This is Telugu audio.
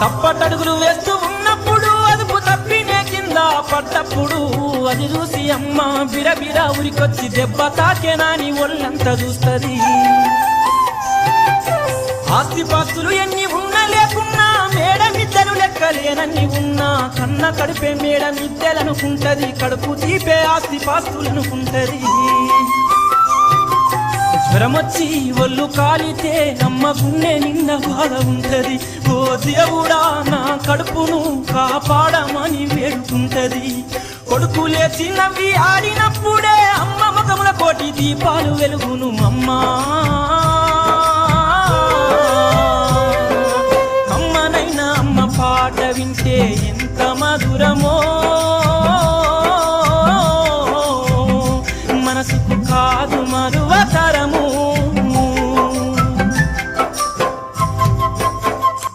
తప్పటడుగులు వేస్తూ ఉన్నప్పుడు అదుపు తప్పినే కింద పడ్డప్పుడు అది చూసి అమ్మ బిరబిరా ఉరికొచ్చి దెబ్బ తాకేనాని ఒళ్ళంతా చూస్తది. ఆస్తిపాస్తులు ఎన్ని ఉన్నా లేకున్నా మేడమిద్దరు లెక్కలేనన్ని ఉన్నా కన్న కడుపే మేడమిద్దెలనుకుంటది, కడుపు తీపే ఆస్తిపాస్తులనుకుంటది. జ్వరమొచ్చి ఒళ్ళు కాలితే అమ్మ గుండె నిండా బాధ ఉంటది. ఓ దేవుడా నా కడుపును కాపాడమని వేడుకుంటది. కొడుకు లేచి నవ్వి ఆడినప్పుడే అమ్మ ముఖముల కోటి దీపాలు వెలుగును. అమ్మా అమ్మనైనా అమ్మ పాట వింటే ఎంత మధురమో.